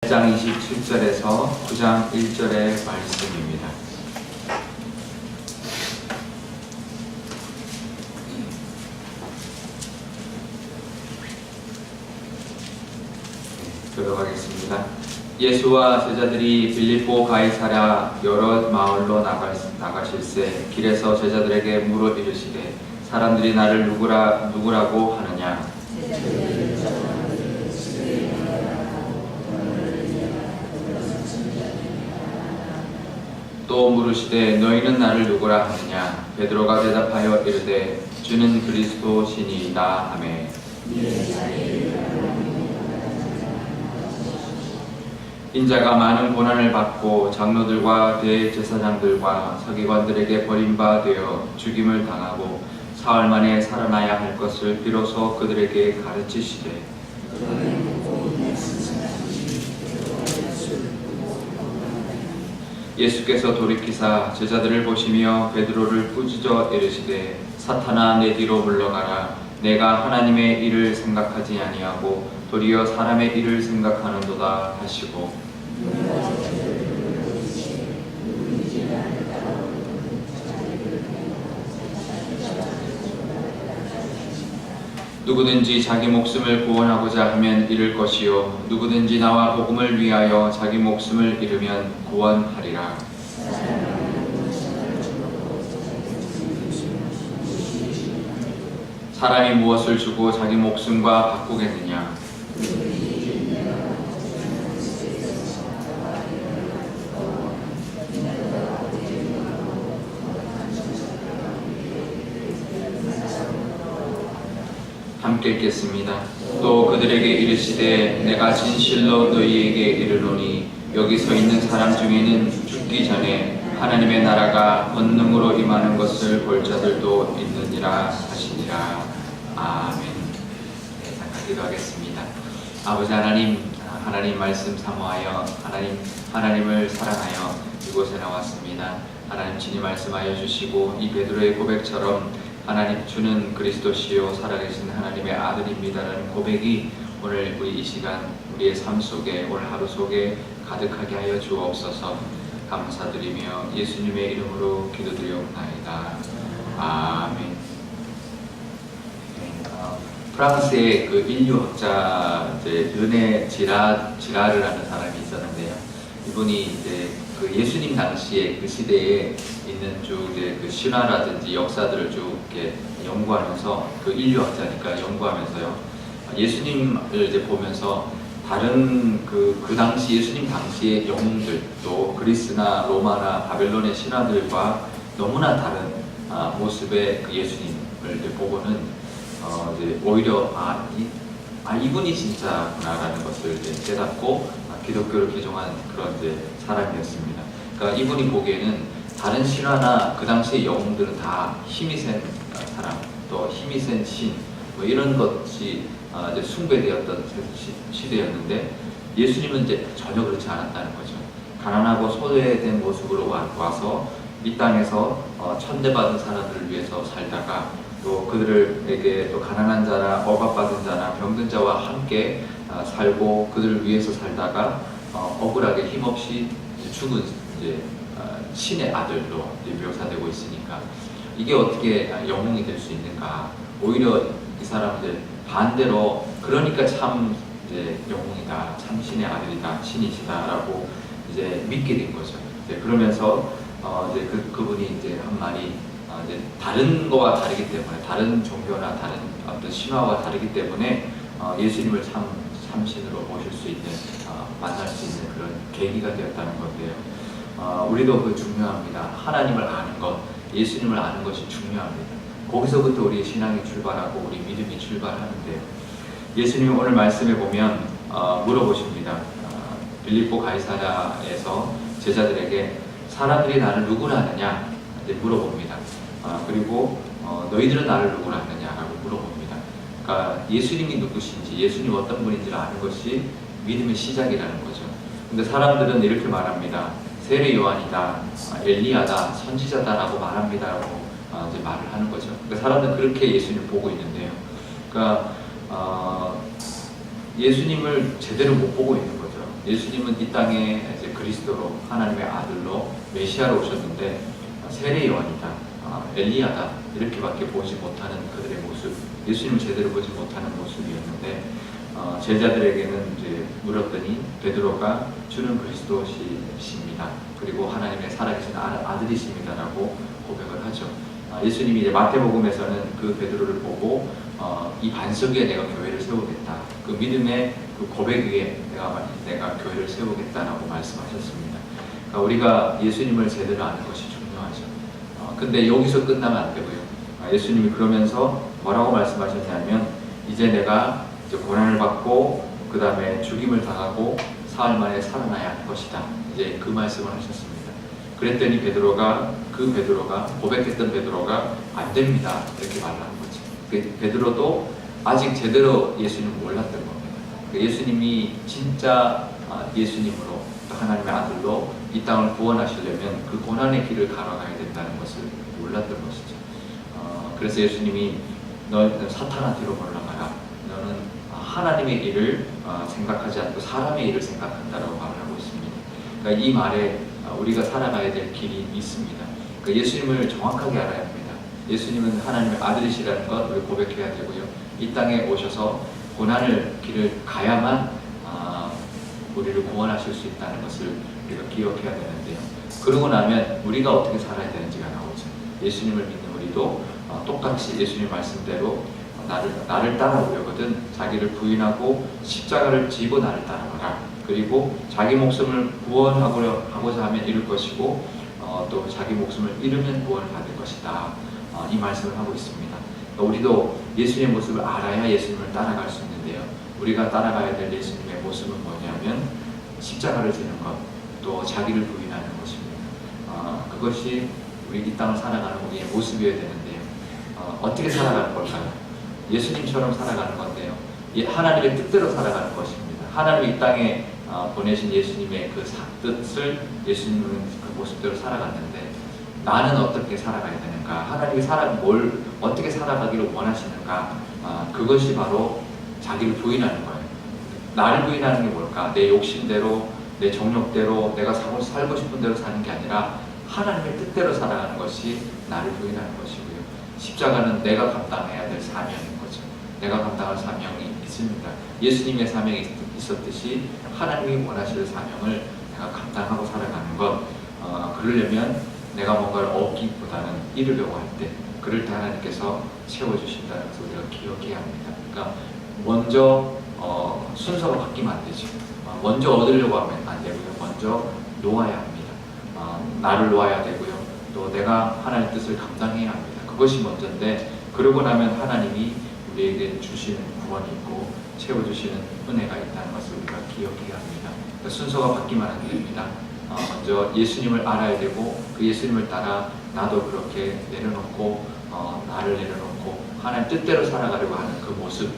8장 27절에서 9장 1절의 말씀입니다. 들어가겠습니다. 예수와 제자들이 빌립보 가이사랴 여러 마을로 나가실새 길에서 제자들에게 물어 이르시되 사람들이 나를 누구라고 하느냐? 또 물으시되 너희는 나를 누구라 하느냐? 베드로가 대답하여 이르되 주는 그리스도시니이다 하매 인자가 많은 고난을 받고 장로들과 대제사장들과 서기관들에게 버림받아 죽임을 당하고 사흘 만에 살아나야 할 것을 비로소 그들에게 가르치시되 예수께서 돌이키사 제자들을 보시며 베드로를 꾸짖어 이르시되 사탄아 내 뒤로 물러가라. 내가 하나님의 일을 생각하지 아니하고 도리어 사람의 일을 생각하는도다 하시고 누구든지 자기 목숨을 구원하고자 하면 잃을 것이요 누구든지 나와 복음을 위하여 자기 목숨을 잃으면 구원하리라. 사람이 무엇을 주고 자기 목숨과 바꾸겠느냐? 함께 읽겠습니다. 또 그들에게 이르시되 내가 진실로 너희에게 이르노니 여기 서 있는 사람 중에는 죽기 전에 하나님의 나라가 권능으로 임하는 것을 볼 자들도 있느니라 하시니라. 아멘. 네, 잠깐 기도하겠습니다. 아버지 하나님, 하나님 말씀 사모하여 하나님을 사랑하여 이곳에 나왔습니다. 하나님 친히 말씀하여 주시고 이 베드로의 고백처럼 하나님 주는 그리스도시요 살아계신 하나님의 아들입니다라는 고백이 오늘 우리 이 시간 우리의 삶 속에 오늘 하루 속에 가득하게 하여 주옵소서. 감사드리며 예수님의 이름으로 기도드리옵나이다. 아멘. 프랑스의 그 인류학자 르네 지라르라는 사람이 있었는데요. 이분이 이제 그 예수님 당시에 그 시대에 있는 쭉 이제 그 신화라든지 역사들을 쭉 이렇게 연구하면서 그 인류학자니까 연구하면서요. 예수님을 이제 보면서 다른 그 당시 예수님 당시의 영웅들 또 그리스나 로마나 바벨론의 신화들과 너무나 다른 모습의 그 예수님을 이제 보고는 이제 오히려 이분이 진짜구나라는 것을 이제 깨닫고 기독교를 개종한 그런 이제 사람이었습니다. 그러니까 이분이 보기에는 다른 신화나 그 당시의 영웅들은 다 힘이 센 사람, 또 힘이 센 신, 뭐 이런 것이 이제 숭배되었던 시대였는데 예수님은 이제 전혀 그렇지 않았다는 거죠. 가난하고 소외된 모습으로 와서 이 땅에서 천대받은 사람들을 위해서 살다가 또 그들에게 또 가난한 자나 억압받은 자나 병든 자와 함께 살고 그들을 위해서 살다가 억울하게 힘없이 죽은 이제 신의 아들로 묘사되고 있으니까 이게 어떻게 영웅이 될 수 있는가? 오히려 이 사람들 반대로 그러니까 참 이제 영웅이다, 참 신의 아들이다, 신이시다라고 이제 믿게 된 거죠. 이제 그러면서 이제 그분이 이제 한 말이 이제 다른 거와 다르기 때문에 다른 종교나 다른 어떤 신화와 다르기 때문에 예수님을 참신으로 모실 수 있는 만날 수 있는 그런 계기가 되었다는 건데요. 우리도 그 중요합니다. 하나님을 아는 것, 예수님을 아는 것이 중요합니다. 거기서부터 우리의 신앙이 출발하고 우리 믿음이 출발하는데요. 예수님 오늘 말씀에 보면 물어보십니다. 빌립보 가이사랴에서 제자들에게 사람들이 나를 누구라 하느냐 물어봅니다. 그리고 너희들은 나를 누구라 하느냐라고 물어봅니다. 그러니까 예수님이 누구신지 예수님 어떤 분인지를 아는 것이 믿음의 시작이라는 거죠. 근데 사람들은 이렇게 말합니다. 세례 요한이다, 엘리야다, 선지자다라고 말합니다라고 이제 말을 하는 거죠. 그러니까 사람들은 그렇게 예수님을 보고 있는데요. 그러니까 예수님을 제대로 못 보고 있는 거죠. 예수님은 이 땅에 이제 그리스도로 하나님의 아들로 메시아로 오셨는데 세례 요한이다, 엘리야다 이렇게밖에 보지 못하는 그들의 모습, 예수님을 제대로 보지 못하는 모습이었는데 제자들에게는 이제 물었더니 베드로가 주는 그리스도시십니다. 그리고 하나님의 살아계신 아들이십니다라고 고백을 하죠. 예수님이 이제 마태복음에서는 그 베드로를 보고 이 반석 위에 내가 교회를 세우겠다. 그 믿음의 그 고백 위에 내가 교회를 세우겠다라고 말씀하셨습니다. 그러니까 우리가 예수님을 제대로 아는 것이 중요하죠. 근데 여기서 끝나면 안 되고요. 예수님이 그러면서 뭐라고 말씀하셨냐면 이제 내가 이제 고난을 받고 그 다음에 죽임을 당하고 사흘 만에 살아나야 할 것이다. 이제 그 말씀을 하셨습니다. 그랬더니 베드로가 고백했던 베드로가 안 됩니다. 이렇게 말하는 거죠. 베드로도 아직 제대로 예수님을 몰랐던 겁니다. 예수님이 진짜 예수님으로 하나님의 아들로 이 땅을 구원하시려면 그 고난의 길을 걸어가야 된다는 것을 몰랐던 것이죠. 그래서 예수님이 너는 사탄한테로 물러가라. 너는 하나님의 일을 생각하지 않고 사람의 일을 생각한다라고 말을 하고 있습니다. 그러니까 이 말에 우리가 살아가야 될 길이 있습니다. 그러니까 예수님을 정확하게 알아야 합니다. 예수님은 하나님의 아들이시라는 것 우리 고백해야 되고요. 이 땅에 오셔서 고난의 길을 가야만 우리를 구원하실 수 있다는 것을 우리가 기억해야 되는데요. 그러고 나면 우리가 어떻게 살아야 되는지가 나오죠. 예수님을 믿는 우리도 똑같이 예수님 말씀대로 나를 따라오려거든 자기를 부인하고 십자가를 지고 나를 따라가라. 그리고 자기 목숨을 구원하고자 하면 잃을 것이고 또 자기 목숨을 잃으면 구원을 받을 것이다. 이 말씀을 하고 있습니다. 우리도 예수님의 모습을 알아야 예수님을 따라갈 수 있는데요. 우리가 따라가야 될 예수님의 모습은 뭐냐면 십자가를 지는 것, 또 자기를 부인하는 것입니다. 그것이 우리 이 땅을 살아가는 우리의 모습이어야 되는데요. 어떻게 살아가는 걸까요? 예수님처럼 살아가는 건데요. 하나님의 뜻대로 살아가는 것입니다. 하나님이 이 땅에 보내신 예수님의 그 뜻을 예수님은 그 모습대로 살아갔는데 나는 어떻게 살아가야 되는가? 하나님이 뭘 어떻게 살아가기를 원하시는가? 그것이 바로 자기를 부인하는 거예요. 나를 부인하는 게 뭘까? 내 욕심대로, 내 정욕대로, 내가 살고 싶은 대로 사는 게 아니라 하나님의 뜻대로 살아가는 것이 나를 부인하는 것이고요. 십자가는 내가 감당해야 될 사명인 거죠. 내가 감당할 사명이 있습니다. 예수님의 사명이 있었듯이 하나님이 원하실 사명을 내가 감당하고 살아가는 것. 그러려면 내가 뭔가를 얻기보다는 이루려고 할 때 그럴 때 하나님께서 채워주신다는 것을 우리가 기억해야 합니다. 그러니까 먼저 순서가 바뀌면 안 되죠. 먼저 얻으려고 하면 안 되고요. 먼저 놓아야 합니다. 나를 놓아야 되고요. 또 내가 하나님의 뜻을 감당해야 합니다. 그것이 먼저인데 그러고 나면 하나님이 우리에게 주시는 구원이 있고 채워주시는 은혜가 있다는 것을 우리가 기억해야 합니다. 그러니까 순서가 바뀌면 안 됩니다. 먼저 예수님을 알아야 되고 그 예수님을 따라 나도 그렇게 내려놓고 나를 내려놓고 하나님 뜻대로 살아가려고 하는 그 모습,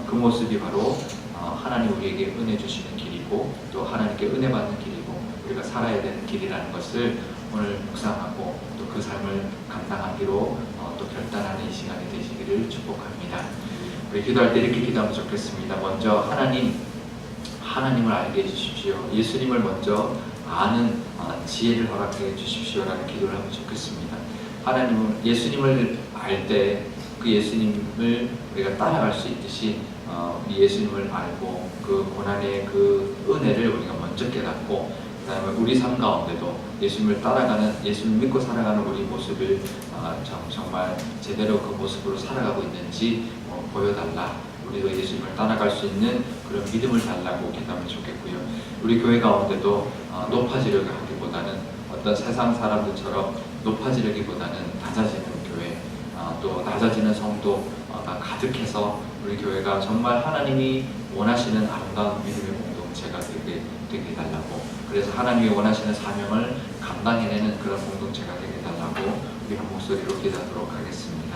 그 모습이 바로 하나님 우리에게 은혜 주시는 길이고 또 하나님께 은혜 받는 길이고 우리가 살아야 되는 길이라는 것을 오늘 묵상하고 또 그 삶을 감당하기로 또 결단하는 이 시간이 되시기를 축복합니다. 우리 기도할 때 이렇게 기도하면 좋겠습니다. 먼저 하나님을 알게 해주십시오. 예수님을 먼저 아는 지혜를 허락해 주십시오라는 기도를 하면 좋겠습니다. 하나님은 예수님을 알 때 그 예수님을 우리가 따라갈 수 있듯이 예수님을 알고 그 고난의 그 은혜를 우리가 먼저 깨닫고 그 다음에 우리 삶 가운데도 예수님을 따라가는 예수님 믿고 살아가는 우리 모습을 정말 제대로 그 모습으로 살아가고 있는지 보여달라. 우리도 예수님을 따라갈 수 있는 그런 믿음을 달라고 기도하면 좋겠고요. 우리 교회 가운데도 높아지려고 하기보다는 어떤 세상 사람들처럼 높아지려기보다는 낮아지는 교회, 또 낮아지는 성도가 가득해서 우리 교회가 정말 하나님이 원하시는 아름다운 믿음의 공동체가 되게 해달라고, 그래서 하나님이 원하시는 사명을 감당해내는 그런 공동체가 되게 해달라고 우리 한 목소리로 기도하도록 하겠습니다.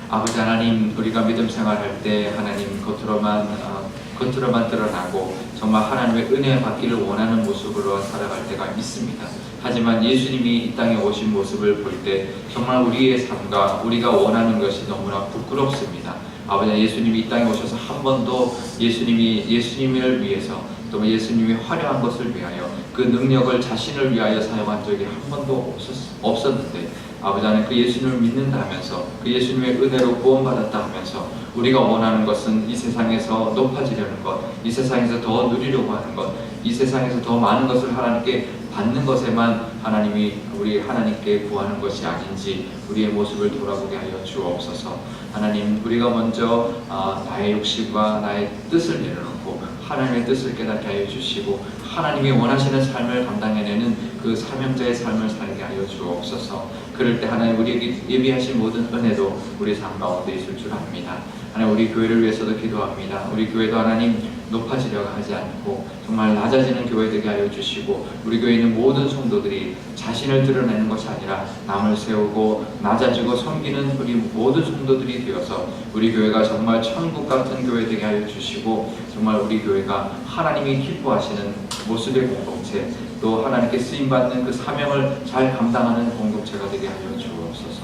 아버지 하나님, 우리가 믿음 생활할 때 하나님 겉으로만 드러나고 정말 하나님의 은혜 받기를 원하는 모습으로 살아갈 때가 있습니다. 하지만 예수님이 이 땅에 오신 모습을 볼 때 정말 우리의 삶과 우리가 원하는 것이 너무나 부끄럽습니다. 아버지, 예수님이 이 땅에 오셔서 한 번도 예수님을 위해서 또 예수님이 화려한 것을 위하여 그 능력을 자신을 위하여 사용한 적이 한 번도 없었는데 아버지 하나님 그 예수님을 믿는다 하면서 그 예수님의 은혜로 구원받았다 하면서 우리가 원하는 것은 이 세상에서 높아지려는 것, 이 세상에서 더 누리려고 하는 것, 이 세상에서 더 많은 것을 하나님께 받는 것에만 하나님이 우리 하나님께 구하는 것이 아닌지 우리의 모습을 돌아보게 하여 주옵소서. 하나님 우리가 먼저 나의 욕심과 나의 뜻을 내려놓고 하나님의 뜻을 깨닫게 하여 주시고 하나님이 원하시는 삶을 감당해내는 그 사명자의 삶을 살게 하여 주옵소서. 그럴 때 하나님 우리에게 예비하신 모든 은혜도 우리 삶 가운데 있을 줄 압니다. 하나님 우리 교회를 위해서도 기도합니다. 우리 교회도 하나님 높아지려고 하지 않고 정말 낮아지는 교회 되게 하여 주시고 우리 교회에 있는 모든 성도들이 자신을 드러내는 것이 아니라 남을 세우고 낮아지고 섬기는 우리 모든 성도들이 되어서 우리 교회가 정말 천국 같은 교회 되게 하여 주시고 정말 우리 교회가 하나님이 기뻐하시는 모습의 공동체 또 하나님께 쓰임받는 그 사명을 잘 감당하는 공동체가 되게 하여 주옵소서.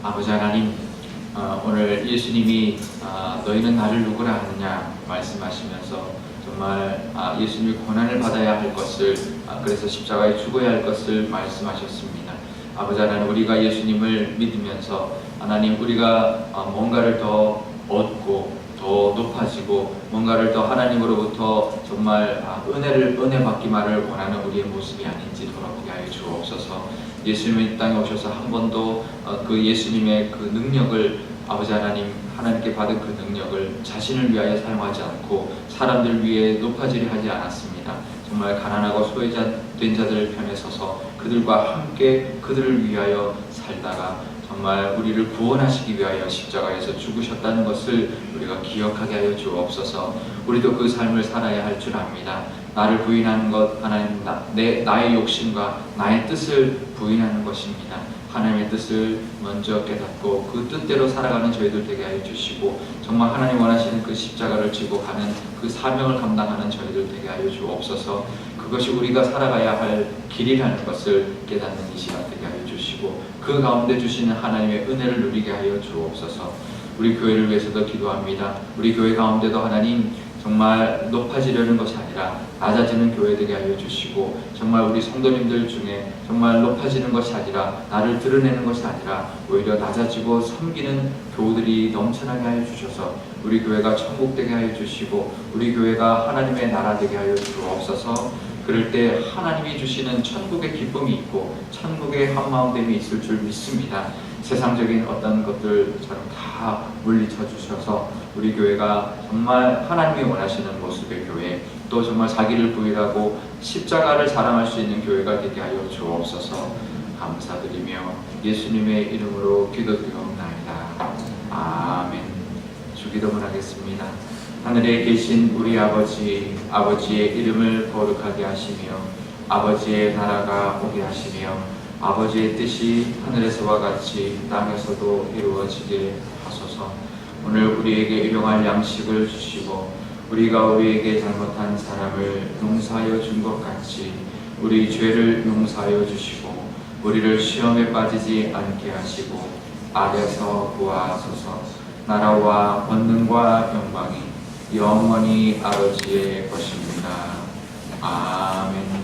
아버지 하나님 오늘 예수님이 너희는 나를 누구라 하느냐 말씀하시면서 정말 예수님이 고난을 받아야 할 것을 그래서 십자가에 죽어야 할 것을 말씀하셨습니다. 아버지 하나님 우리가 예수님을 믿으면서 하나님 우리가 뭔가를 더 얻고 더 높아지고 뭔가를 더 하나님으로부터 정말 은혜 받기만을 원하는 우리의 모습이 아닌지 돌아보게 하여 주옵소서. 예수님이 이 땅에 오셔서 한 번도 그 예수님의 그 능력을 아버지 하나님께 받은 그 능력을 자신을 위하여 사용하지 않고 사람들 위해 높아지려 하지 않았습니다. 정말 가난하고 소외된 자들 편에 서서 그들과 함께 그들을 위하여 살다가 정말 우리를 구원하시기 위하여 십자가에서 죽으셨다는 것을 우리가 기억하게 하여 주옵소서. 우리도 그 삶을 살아야 할 줄 압니다. 나를 부인하는 것 하나님 나의 욕심과 나의 뜻을 부인하는 것입니다. 하나님의 뜻을 먼저 깨닫고 그 뜻대로 살아가는 저희들 되게 하여 주시고 정말 하나님 원하시는 그 십자가를 지고 가는 그 사명을 감당하는 저희들 되게 하여 주옵소서. 그것이 우리가 살아가야 할 길이라는 것을 깨닫는 이 시간 되게 하여 주시고 그 가운데 주시는 하나님의 은혜를 누리게 하여 주옵소서. 우리 교회를 위해서도 기도합니다. 우리 교회 가운데도 하나님 정말 높아지려는 것이 아니라 낮아지는 교회 되게 하여 주시고 정말 우리 성도님들 중에 정말 높아지는 것이 아니라 나를 드러내는 것이 아니라 오히려 낮아지고 섬기는 교우들이 넘쳐나게 하여 주셔서 우리 교회가 천국 되게 하여 주시고 우리 교회가 하나님의 나라 되게 하여 주옵소서. 그럴 때 하나님이 주시는 천국의 기쁨이 있고 천국의 한마음됨이 있을 줄 믿습니다. 세상적인 어떤 것들처럼 다 물리쳐 주셔서 우리 교회가 정말 하나님이 원하시는 모습의 교회 또 정말 자기를 부인하고 십자가를 자랑할 수 있는 교회가 되게 하여 주옵소서. 감사드리며 예수님의 이름으로 기도드리옵나이다. 아멘. 주기도문 하겠습니다. 하늘에 계신 우리 아버지, 아버지의 이름을 거룩하게 하시며 아버지의 나라가 오게 하시며 아버지의 뜻이 하늘에서와 같이 땅에서도 이루어지게 하소서. 오늘 우리에게 일용할 양식을 주시고 우리가 우리에게 잘못한 사람을 용서하여 준 것 같이 우리 죄를 용서하여 주시고 우리를 시험에 빠지지 않게 하시고 악에서 구하소서. 나라와 권능과 영광이 영원히 아버지의 것입니다. 아멘.